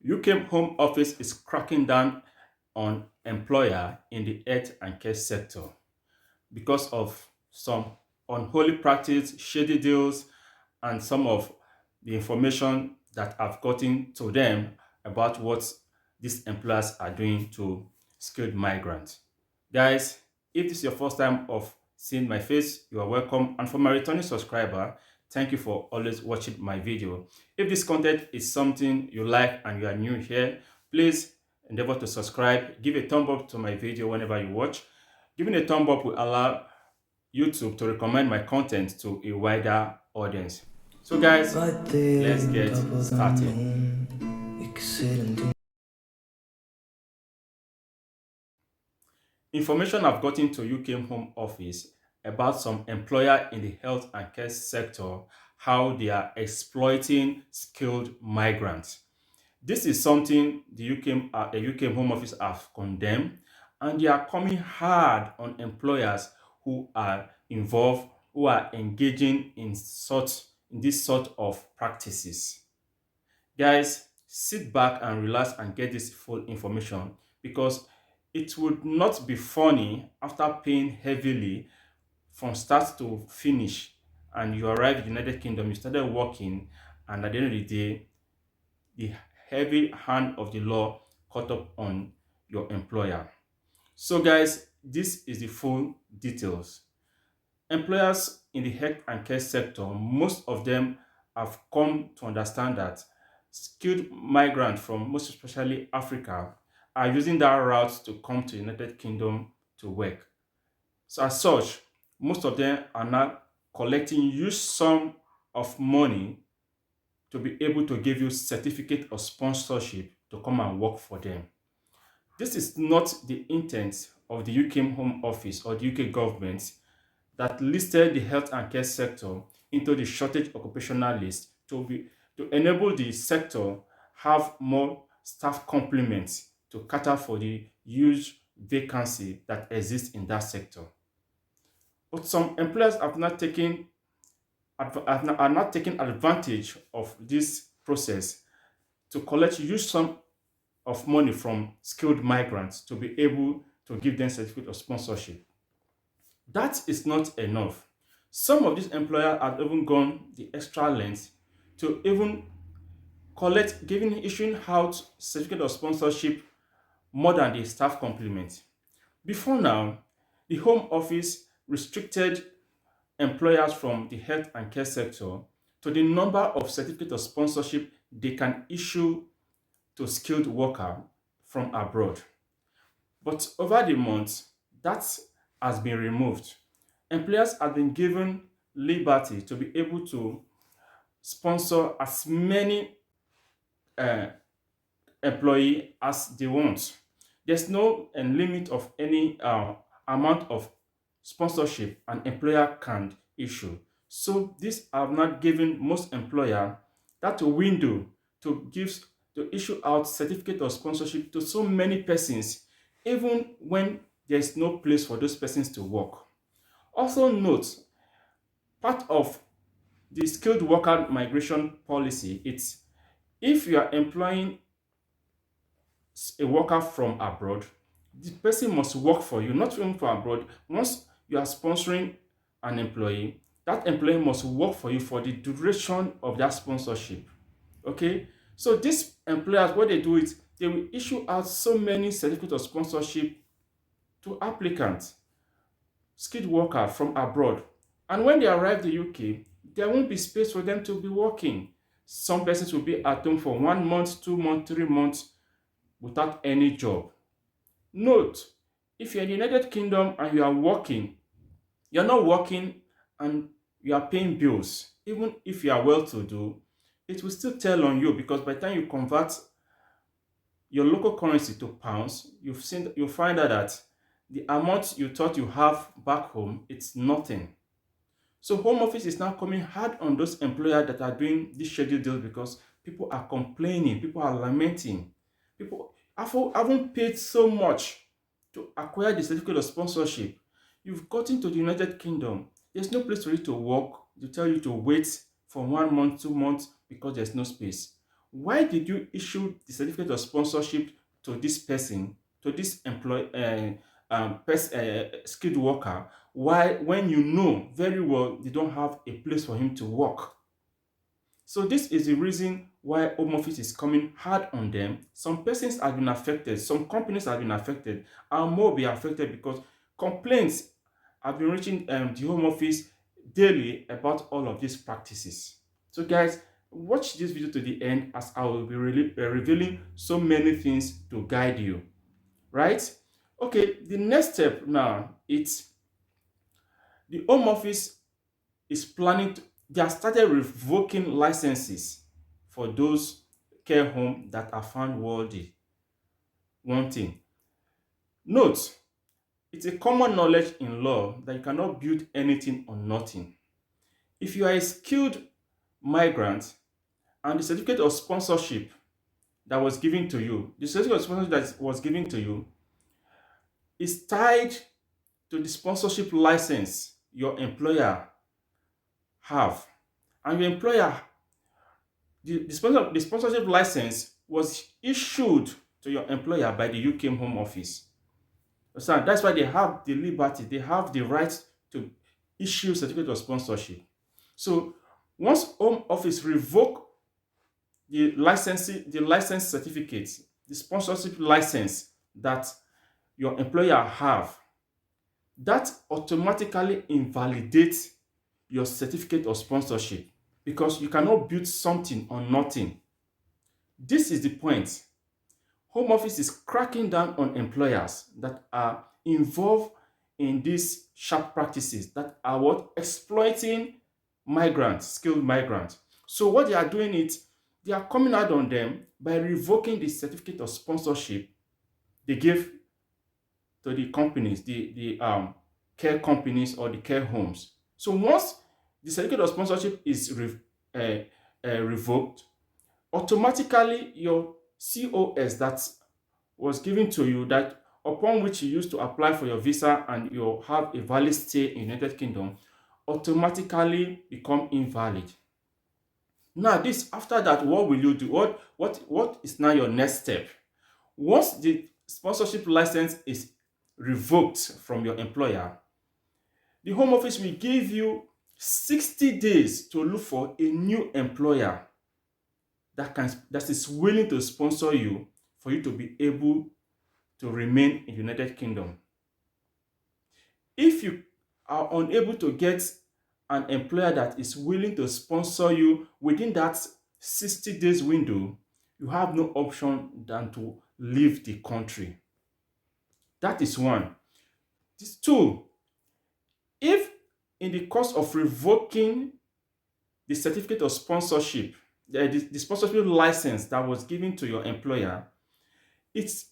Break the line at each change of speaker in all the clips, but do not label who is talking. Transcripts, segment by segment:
UK Home Office is cracking down on employer in the health and care sector because of some unholy practice, shady deals, and some of the information that I've gotten to them about what these employers are doing to skilled migrants. Guys, if this is your first time of seeing my face, you are welcome. And for my returning subscriber, thank you for always watching my video. If this content is something you like and you are new here, please endeavor to subscribe. Give a thumb up to my video whenever you watch. Giving a thumb up will allow YouTube to recommend my content to a wider audience. So guys,
Right there
let's
on
get
top of the
started.
moon, you can sit and do.
Information I've gotten to UK Home Office about some employer in the health and care sector, how they are exploiting skilled migrants. This is something the UK Home Office have condemned, and they are coming hard on employers who are involved, who are engaging in this sort of practices. Guys, sit back and relax and get this full information because it would not be funny after paying heavily from start to finish and you arrive in the United Kingdom, you started working, and at the end of the day, the heavy hand of the law caught up on your employer. So, guys, this is the full details. Employers in the health and care sector, most of them have come to understand that skilled migrants from most especially Africa are using that route to come to the United Kingdom to work. So as such, most of them are now collecting huge sum of money to be able to give you certificate of sponsorship to come and work for them. This is not the intent of the UK Home Office or the UK government that listed the health and care sector into the shortage occupational list to enable the sector have more staff complements to cater for the huge vacancy that exists in that sector. But some employers have not taken are not taking advantage of this process to collect huge sum of money from skilled migrants to be able to give them certificate of sponsorship. That is not enough. Some of these employers have even gone the extra length to even issuing out certificate of sponsorship more than the staff complement. Before now, the Home Office restricted employers from the health and care sector to the number of certificate of sponsorship they can issue to skilled worker from abroad. But over the months, that has been removed. Employers have been given liberty to be able to sponsor as many uh, employee as they want. There's no limit of any amount of sponsorship an employer can issue. So these have not given most employer that window to give to issue out certificate of sponsorship to so many persons, even when there's no place for those persons to work. Also note, part of the skilled worker migration policy, it's if you are employing a worker from abroad, the person must work for you, not even from abroad. Once you are sponsoring an employee, that employee must work for you for the duration of that sponsorship. Okay? So these employers, what they do is they will issue out so many certificates of sponsorship to applicants, skilled workers from abroad. And when they arrive in the UK, there won't be space for them to be working. Some persons will be at home for 1 month, 2 months, 3 months without any job. Note, if you're in the United Kingdom and you are working, you're not working and you are paying bills, even if you are well to do, it will still tell on you because by the time you convert your local currency to pounds, you'll find out that the amount you thought you have back home, it's nothing. So Home Office is now coming hard on those employers that are doing these scheduled deals because people are complaining, people are lamenting. People haven't paid so much to acquire the certificate of sponsorship. You've gotten to the United Kingdom. There's no place for you to work. They tell you to wait for 1 month, 2 months because there's no space. Why did you issue the certificate of sponsorship to this person, to this skilled worker? Why, when you know very well they don't have a place for him to work? So this is the reason why Home Office is coming hard on them. Some persons have been affected, some companies have been affected, and more will be affected because complaints have been reaching the Home Office daily about all of these practices. So guys, watch this video to the end as I will be really revealing so many things to guide you, right? Okay, the next step now, it's the Home Office is planning to, they have started revoking licenses for those care homes that are found worthy. One thing, note, it's a common knowledge in law that you cannot build anything on nothing. If you are a skilled migrant and the certificate of sponsorship that was given to you, the certificate of sponsorship that was given to you is tied to the sponsorship license your employer have, and your employer, the sponsorship license was issued to your employer by the UK Home Office. So that's why they have the liberty, they have the right to issue certificate of sponsorship. So once Home Office revoke the license certificate, the sponsorship license that your employer have, that automatically invalidates your certificate of sponsorship because you cannot build something on nothing. This is the point. Home Office is cracking down on employers that are involved in these sharp practices that are what exploiting migrants, skilled migrants. So what they are doing is they are coming out on them by revoking the certificate of sponsorship they give to the companies, the care companies or the care homes. So once the certificate of sponsorship is revoked, automatically your COS that was given to you, that upon which you used to apply for your visa and you have a valid stay in United Kingdom, automatically become invalid. Now this, after that, what will you do? What is now your next step? Once the sponsorship license is revoked from your employer, the Home Office will give you 60 days to look for a new employer that is willing to sponsor you for you to be able to remain in the United Kingdom. If you are unable to get an employer that is willing to sponsor you within that 60 days window, you have no option than to leave the country. That is one. This two, if in the course of revoking the certificate of sponsorship, the sponsorship license that was given to your employer, it's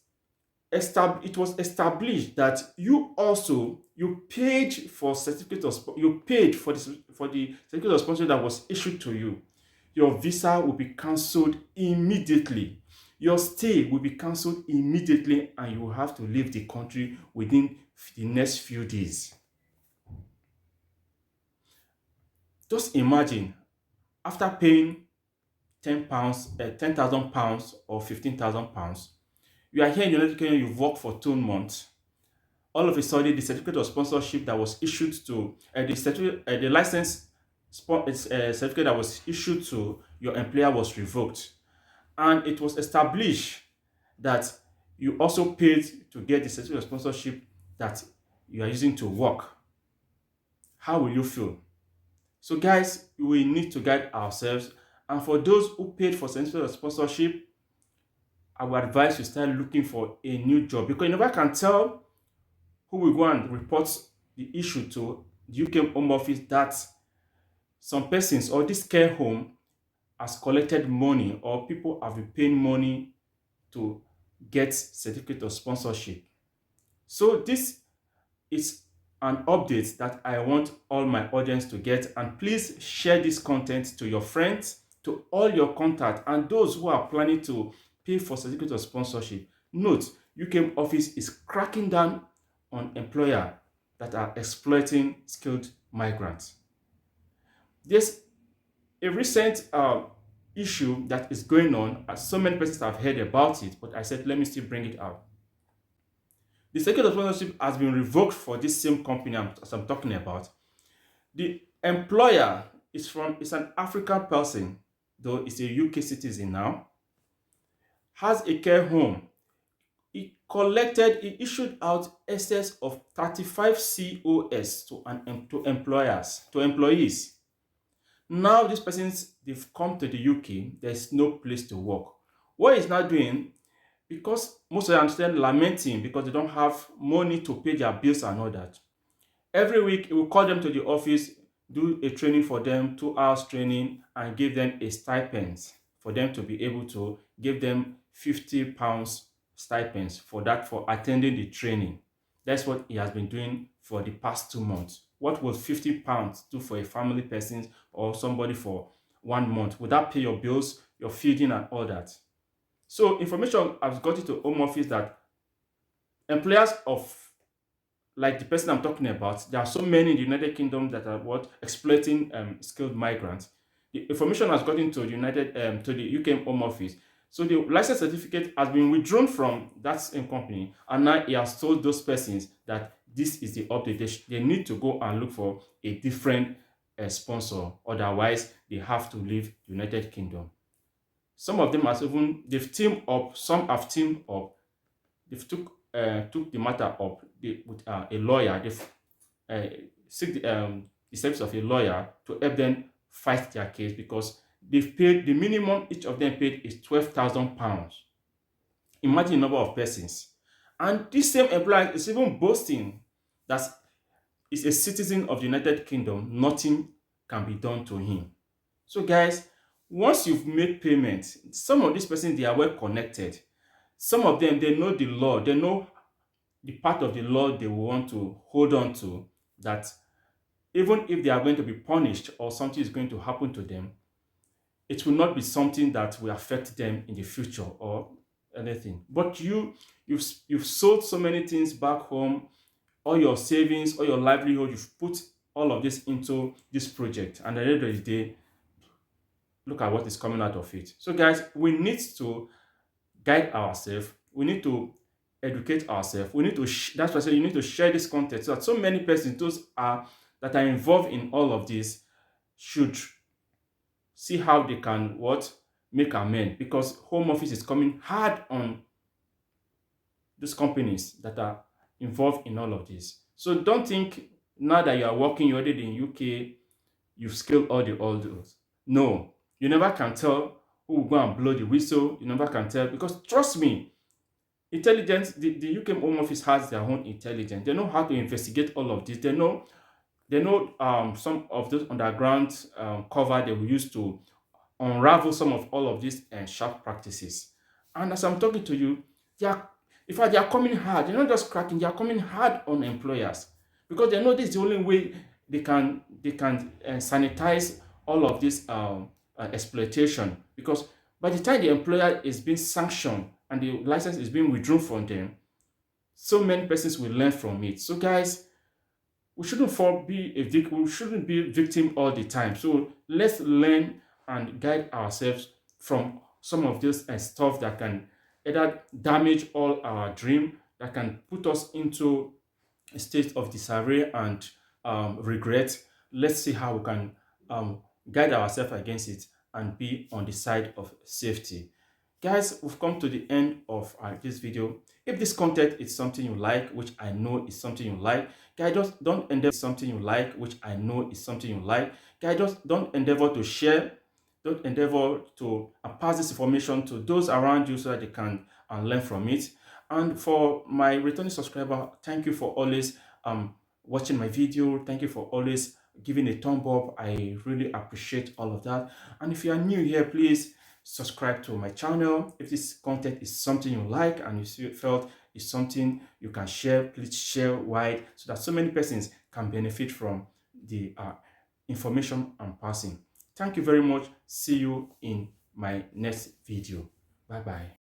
it was established that you paid for certificate of you paid for the certificate of sponsorship that was issued to you. Your visa will be cancelled immediately. Your stay will be cancelled immediately, and you will have to leave the country within the next few days. Just imagine, after paying £10, £10,000 or £15,000, you are here in the United Kingdom, you've worked for 2 months. All of a sudden, the certificate of sponsorship that was issued to the license certificate that was issued to your employer was revoked, and it was established that you also paid to get the certificate of sponsorship that you are using to work. How will you feel? So, guys, we need to guide ourselves, and for those who paid for certificate of sponsorship, I would advise you start looking for a new job because you never can tell who will go and report the issue to the UK Home Office that some persons or this care home has collected money or people have been paying money to get certificate of sponsorship. So this is an update that I want all my audience to get, and please share this content to your friends, to all your contacts, and those who are planning to pay for certificate of sponsorship. Note, UK Office is cracking down on employers that are exploiting skilled migrants. There's a recent issue that is going on, as so many persons have heard about it, but I said, let me still bring it out. The certificate of sponsorship has been revoked for this same company as I'm talking about. The employer is an African person, though it's a UK citizen now, has a care home. He issued out excess of 35 COS to employees. Now these persons, they've come to the UK, there's no place to work. What he's now doing, because most of them are still lamenting because they don't have money to pay their bills and all that. Every week, he will call them to the office, do a training for them, 2 hours training, and give them a stipend for them to be able to give them £50 stipends for attending the training. That's what he has been doing for the past 2 months. What will £50 do for a family person or somebody for 1 month? Would that pay your bills, your feeding, and all that? So information has got it to Home Office that employers of like the person I'm talking about, there are so many in the United Kingdom that are exploiting skilled migrants. The information has gotten to the to the UK Home Office. So the license certificate has been withdrawn from that same company, and now he has told those persons that this is the update. They need to go and look for a different sponsor, otherwise they have to leave the United Kingdom. Some of them have even they've teamed up. Some have teamed up. They've took the matter up with a lawyer. They've seek the service of a lawyer to help them fight their case, because they've paid the minimum each of them paid is £12,000. Imagine the number of persons. And this same employer is even boasting that is a citizen of the United Kingdom, nothing can be done to him. So guys, once you've made payment, some of these persons, they are well connected. Some of them, they know the law, they know the part of the law they will want to hold on to, that even if they are going to be punished or something is going to happen to them, it will not be something that will affect them in the future or anything. But you've sold so many things back home, all your savings, all your livelihood, you've put all of this into this project, and at the end of the day, look at what is coming out of it. So guys, we need to guide ourselves. We need to educate ourselves. We need to that's why I say you need to share this content so that so many persons, that are involved in all of this, should see how they can make amend, because Home Office is coming hard on these companies that are involved in all of this. So don't think now that you are working, you're already in UK, you've scaled all those. No, you never can tell who will go and blow the whistle. You never can tell, because trust me, intelligence, the UK Home Office has their own intelligence. They know how to investigate all of this. They know some of those underground cover they will use to unravel some of all of these sharp practices. And as I'm talking to you, in fact, they are coming hard. They're not just cracking, they are coming hard on employers, because they know this is the only way they can sanitize all of this exploitation. Because by the time the employer is being sanctioned and the license is being withdrawn from them, so many persons will learn from it. So guys, we shouldn't be a victim. We shouldn't be victim all the time. So let's learn and guide ourselves from some of this stuff that can either damage all our dream, that can put us into a state of disarray and regret. Let's see how we can guide ourselves against it and be on the side of safety. Guys, we've come to the end of this video. If this content is something you like, which I know is something you like, guys, just don't endeavor something you like, which I know is something you like. Guys, just don't endeavor to share, don't endeavor to pass this information to those around you so that they can learn from it. And for my returning subscriber, thank you for always watching my video. Thank you for always giving a thumb up. I really appreciate all of that. And if you are new here, please subscribe to my channel. If this content is something you like and you felt is something you can share, please share wide so that so many persons can benefit from the information I'm passing. Thank you very much. See you in my next video. Bye bye.